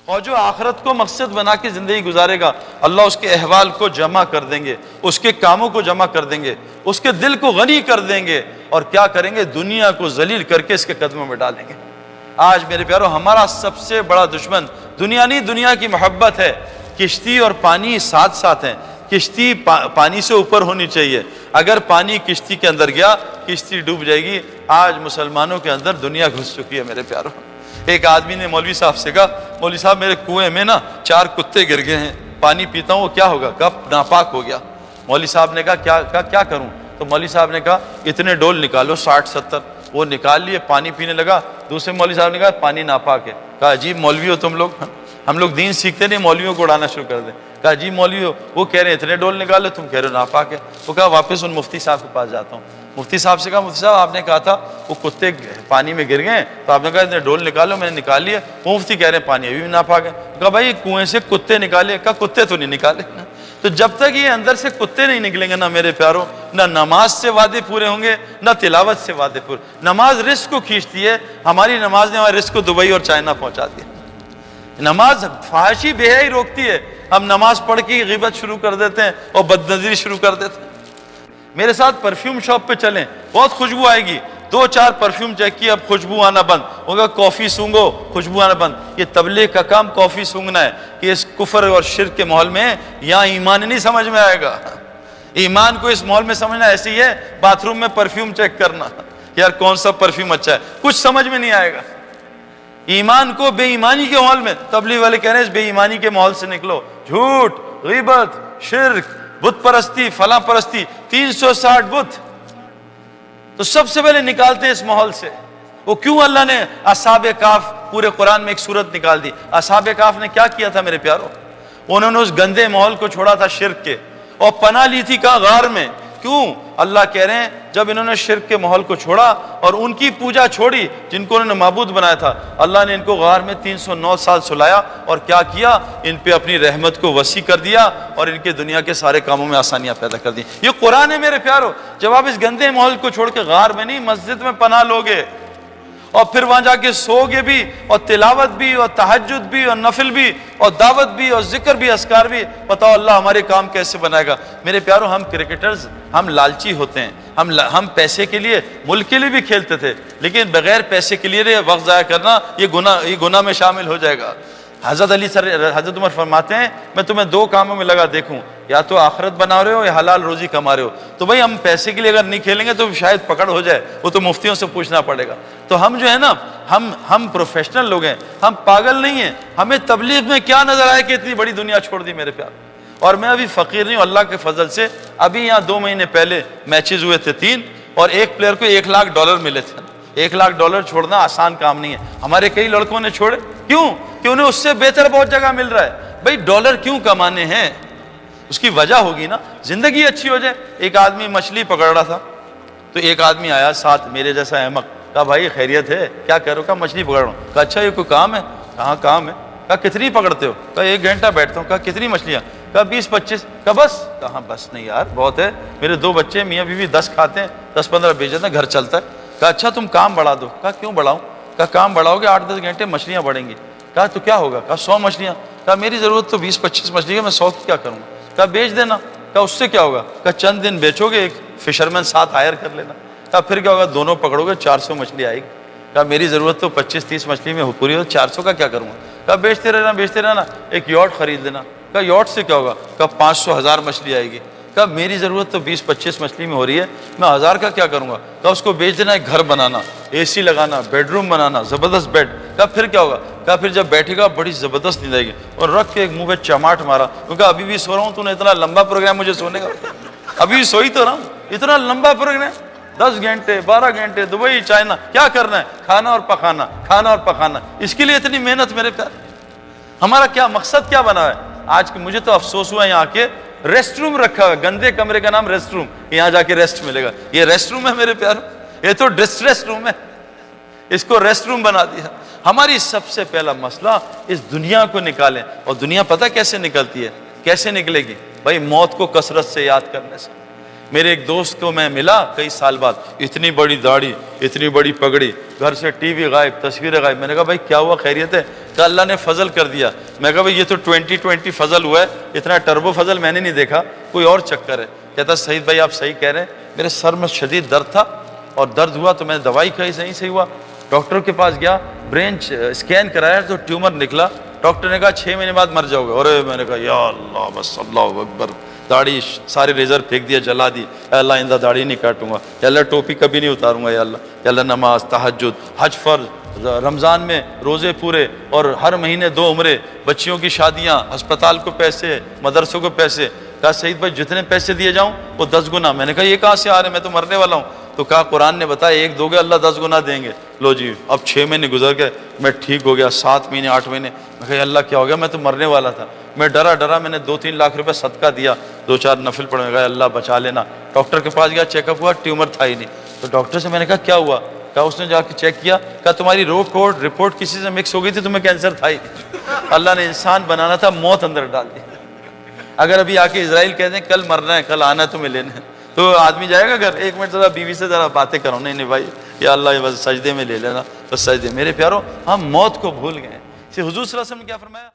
اور جو آخرت کو مقصد بنا کے زندگی گزارے گا، اللہ اس کے احوال کو جمع کر دیں گے، اس کے کاموں کو جمع کر دیں گے، اس کے دل کو غنی کر دیں گے، اور کیا کریں گے؟ دنیا کو ذلیل کر کے اس کے قدموں میں ڈالیں گے۔ آج میرے پیارو، ہمارا سب سے بڑا دشمن دنیا نہیں، دنیا کی محبت ہے۔ کشتی اور پانی ساتھ ساتھ ہیں، کشتی پانی سے اوپر ہونی چاہیے، اگر پانی کشتی کے اندر گیا کشتی ڈوب جائے گی۔ آج مسلمانوں کے اندر دنیا گھس چکی ہے میرے پیارو۔ ایک آدمی نے مولوی صاحب سے کہا، مولوی صاحب میرے کنویں میں نا 4 کتے گر گئے ہیں، پانی پیتا ہوں وہ کیا ہوگا؟ کب ناپاک ہو گیا۔ مولوی صاحب نے کہا کیا کروں؟ تو مولوی صاحب نے کہا اتنے ڈول نکالو، 60-70۔ وہ نکال لیے، پانی پینے لگا۔ دوسرے مولوی صاحب نے کہا پانی ناپاک ہے۔ کہا عجیب مولوی ہو تم لوگ، ہم لوگ دین سیکھتے نہیں مولویوں کو اڑانا شروع کر دیں۔ کہا عجیب مولوی ہو، وہ کہہ رہے ہیں اتنے ڈول نکالو، تم کہہ رہے ہو ناپاک ہے۔ وہ کہا واپس ان مفتی صاحب کے پاس جاتا ہوں۔ مفتی صاحب سے کہا مفتی صاحب آپ نے کہا تھا وہ کتے پانی میں گر گئے، تو آپ نے کہا اتنے ڈول نکالو، میں نے نکال لیا۔ وہ مفتی کہہ رہے ہیں پانی ابھی بھی ناپاک ہے۔ کہا بھائی کنویں سے کتے نکالے؟ کہا کتے تو نہیں نکالے۔ تو جب تک یہ اندر سے کتے نہیں نکلیں گے نا میرے پیاروں، نہ نماز سے وعدے پورے ہوں گے، نہ تلاوت سے وعدے پورے۔ نماز رزق کو کھینچتی ہے، ہماری نماز نے ہمارے رزق کو دبئی اور چائنا پہنچا دیا۔ نماز فحاشی بے حیائی روکتی ہے، ہم نماز پڑھ کے غیبت شروع کر دیتے ہیں اور بد نظری شروع کر دیتے ہیں۔ میرے ساتھ پرفیوم شاپ پہ چلیں، بہت خوشبو آئے گی، 2-4 پرفیوم چیک کیے، اب خوشبو آنا بند ہوگا، کافی سونگو، خوشبو آنا بند۔ یہ تبلیغ کا کام کافی سونگنا ہے کہ اس کفر اور شرک کے ماحول میں یہاں ایمان نہیں سمجھ میں آئے گا۔ ایمان کو اس ماحول میں سمجھنا ایسے ہی ہے، باتھ روم میں پرفیوم چیک کرنا، یار کون سا پرفیوم اچھا ہے، کچھ سمجھ میں نہیں آئے گا۔ ایمان کو بے ایمانی کے ماحول میں، تبلیغ والے کہہ رہے ہیں اس بے ایمانی کے ماحول سے نکلو، جھوٹ، غیبت، شرک، بت پرستی، فلاں پرستی، 360 بت، تو سب سے پہلے نکالتے ہیں اس ماحول سے۔ وہ کیوں اللہ نے اصحاب کہف پورے قرآن میں ایک سورت نکال دی؟ اصحاب کہف نے کیا کیا تھا میرے پیارو؟ انہوں نے اس گندے ماحول کو چھوڑا تھا شرک کے، اور پناہ لی تھی کہاں؟ غار میں۔ کیوں؟ اللہ کہہ رہے ہیں جب انہوں نے شرک کے ماحول کو چھوڑا اور ان کی پوجا چھوڑی جن کو انہوں نے معبود بنایا تھا، اللہ نے ان کو غار میں 309 سال سلایا، اور کیا کیا؟ ان پہ اپنی رحمت کو وسیع کر دیا اور ان کے دنیا کے سارے کاموں میں آسانیاں پیدا کر دی۔ یہ قرآن ہے میرے پیارو۔ جب آپ اس گندے ماحول کو چھوڑ کے غار میں نہیں، مسجد میں پناہ لوگے، اور پھر وہاں جا کے سوگے بھی، اور تلاوت بھی، اور تہجد بھی، اور نفل بھی، اور دعوت بھی، اور ذکر بھی، اذکار بھی، بتاؤ اللہ ہمارے کام کیسے بنائے گا؟ میرے پیارو، ہم کرکٹرز، ہم لالچی ہوتے ہیں، ہم پیسے کے لیے، ملک کے لیے بھی کھیلتے تھے، لیکن بغیر پیسے کے لیے وقت ضائع کرنا یہ گناہ میں شامل ہو جائے گا۔ حضرت عمر فرماتے ہیں میں تمہیں 2 کاموں میں لگا دیکھوں، یا تو آخرت بنا رہے ہو یا حلال روزی کما رہے ہو۔ تو بھائی ہم پیسے کے لیے اگر نہیں کھیلیں گے تو شاید پکڑ ہو جائے، وہ تو مفتیوں سے پوچھنا پڑے گا۔ تو ہم جو ہے نا، ہم پروفیشنل لوگ ہیں، ہم پاگل نہیں ہیں۔ ہمیں تبلیغ میں کیا نظر آئے کہ اتنی بڑی دنیا چھوڑ دی میرے پیار؟ اور میں ابھی فقیر نہیں ہوں، اللہ کے فضل سے ابھی یہاں 2 مہینے پہلے میچز ہوئے تھے 3، اور ایک پلیئر کو $1 لاکھ ملے تھے۔ $1 لاکھ چھوڑنا آسان کام نہیں ہے۔ ہمارے کئی لڑکوں نے چھوڑے، کیوں؟ کہ انہیں اس سے بہتر بہت جگہ مل رہا ہے۔ بھائی ڈالر کیوں کمانے ہیں؟ اس کی وجہ ہوگی نا، زندگی اچھی ہو جائے۔ ایک آدمی مچھلی پکڑ رہا تھا، تو ایک آدمی آیا ساتھ میرے جیسا احمق، کہا بھائی خیریت ہے؟ کیا کہہ رہا ہوں؟ کہا مچھلی پکڑ رہا ہوں۔ کہا اچھا یہ کوئی کام ہے؟ کہاں کام ہے؟ کہا کتنی پکڑتے ہو؟ کہا 1 گھنٹہ بیٹھتا ہوں۔ کہا کتنی مچھلیاں؟ کہا 20-25۔ کہا بس؟ کہا بس نہیں یار بہت ہے، میرے 2 بچے میاں بیوی 10 کھاتے ہیں، 10-15 بیچ دیتے ہیں، گھر چلتا ہے۔ کہا اچھا تم کام بڑھا دو۔ کہا کیوں بڑھاؤں؟ کہا کام بڑھاؤ گے 8-10 گھنٹے مچھلیاں بڑھیں گی۔ کہا تو کیا ہوگا؟ کہا 100 مچھلیاں۔ کہا میری ضرورت تو 20-25 مچھلی ہے، میں 100 کی کیا کروں گا؟ کہا بیچ دینا۔ کہا اس سے کیا ہوگا؟ کہا چند دن بیچو گے، ایک فشرمین ساتھ ہائر کر لینا۔ کہا پھر کیا ہوگا؟ دونوں پکڑو گے 400 مچھلی آئے گی۔ کہا میری ضرورت تو 25-30 مچھلی میں پوری ہو، 400 کا کیا کروں گا؟ کہا بیچتے رہنا، ایک یاٹ خرید لینا۔ کہا یاٹ سے کیا ہوگا؟ کہا 500-1000 مچھلی آئے گی۔ کہا میری ضرورت تو 20-25 مچھلی میں ہو رہی ہے، میں 1000 کا کیا کروں گا؟ کہا اس کو بیچ دینا، ایک گھر بنانا، AC لگانا، بیڈ روم بنانا، زبردست بیڈ۔ کہا پھر کیا ہوگا؟ کہا پھر جب بیٹھے گا بڑی زبردست نیند آئے گی، اور رکھ کے ایک منہ پہ چماٹ مارا، کیونکہ ابھی بھی سو رہا ہوں، تو نے اتنا لمبا پروگرام مجھے سونے کا، ابھی سوئی تو رہا ہوں، اتنا لمبا پروگرام 10 گھنٹے 12 گھنٹے دبئی چائنا، کیا کرنا ہے؟ کھانا اور پکانا، کھانا اور پکانا، اس کے لیے اتنی محنت میرے پیار۔ ہمارا کیا مقصد کیا بنا ہے؟ آج مجھے تو افسوس ہوا یہاں کے ریسٹ روم رکھا ہے، گندے کمرے کا نام ریسٹ روم، یہاں جا کے ریسٹ ملے گا۔ یہ ریسٹ روم ہے میرے پیارو؟ یہ تو ڈسٹریس روم ہے، اس کو ریسٹ روم بنا دیا۔ ہماری سب سے پہلا مسئلہ اس دنیا کو نکالیں، اور دنیا پتہ کیسے نکلتی ہے؟ کیسے نکلے گی؟ بھائی موت کو کثرت سے یاد کرنے سے۔ میرے ایک دوست کو میں ملا کئی سال بعد، اتنی بڑی داڑھی، اتنی بڑی پگڑی، گھر سے TV غائب، تصویریں غائب۔ میں نے کہا بھائی کیا ہوا، خیریت ہے؟ کہ اللہ نے فضل کر دیا۔ میں کہا بھئی یہ تو 2020 فضل ہوا ہے، اتنا ٹربو فضل میں نے نہیں دیکھا، کوئی اور چکر ہے۔ کہتا سعید بھائی آپ صحیح کہہ رہے ہیں، میرے سر میں شدید درد تھا اور درد ہوا تو میں نے دوائی کھائی، صحیح ہوا۔ ڈاکٹر کے پاس گیا، برین اسکین کرایا تو ٹیومر نکلا۔ ڈاکٹر نے کہا 6 مہینے بعد مر جاؤ گے۔ اور میں نے کہا یا اللہ بس اللہ اکبر، داڑھی سارے ریزر پھینک دیا، جلا دی، یا اللہ آئندہ داڑھی نہیں کاٹوں گا، یا اللہ ٹوپی کبھی نہیں اتاروں گا، یا اللہ نماز، تہجد، حج فرض، رمضان میں روزے پورے، اور ہر مہینے 2 عمرے، بچیوں کی شادیاں، ہسپتال کو پیسے، مدرسوں کو پیسے۔ کہا سعید بھائی جتنے پیسے دیے جاؤں وہ 10 گنا۔ میں نے کہا یہ کہاں سے آ رہے ہیں، میں تو مرنے والا ہوں۔ تو کہا قرآن نے بتایا 1 دو گے اللہ 10 گنا دیں گے۔ لو جی اب 6 مہینے گزر گئے، میں ٹھیک ہو گیا، 7 مہینے 8 مہینے، میں کہا اللہ کیا ہو گیا، میں تو مرنے والا تھا۔ میں ڈرا میں نے 2-3 لاکھ روپے صدقہ دیا، 2-4 نفل پڑھے، میں کہا اللہ بچا لینا۔ ڈاکٹر کے پاس گیا، چیک اپ ہوا، ٹیومر تھا ہی نہیں۔ تو ڈاکٹر سے میں نے کہا کیا ہوا؟ کہا اس نے جا کے چیک کیا، کہا تمہاری رپورٹ کسی سے مکس ہو گئی تھی، تمہیں کینسر تھا ہی نہیں۔ اللہ نے انسان بنانا تھا، موت اندر ڈال دی۔ اگر ابھی آ کے اسرائیل کہتے ہیں کل مرنا ہے، کل آنا ہے تمہیں لینے، تو آدمی جائے گا گھر، 1 منٹ ذرا بیوی سے ذرا باتیں کرو، نہیں بھائی یا اللہ بس سجدے میں لے لینا، بس سجدے۔ میرے پیارو ہم موت کو بھول گئے۔ حضور صلی اللہ علیہ وسلم نے کیا فرمایا؟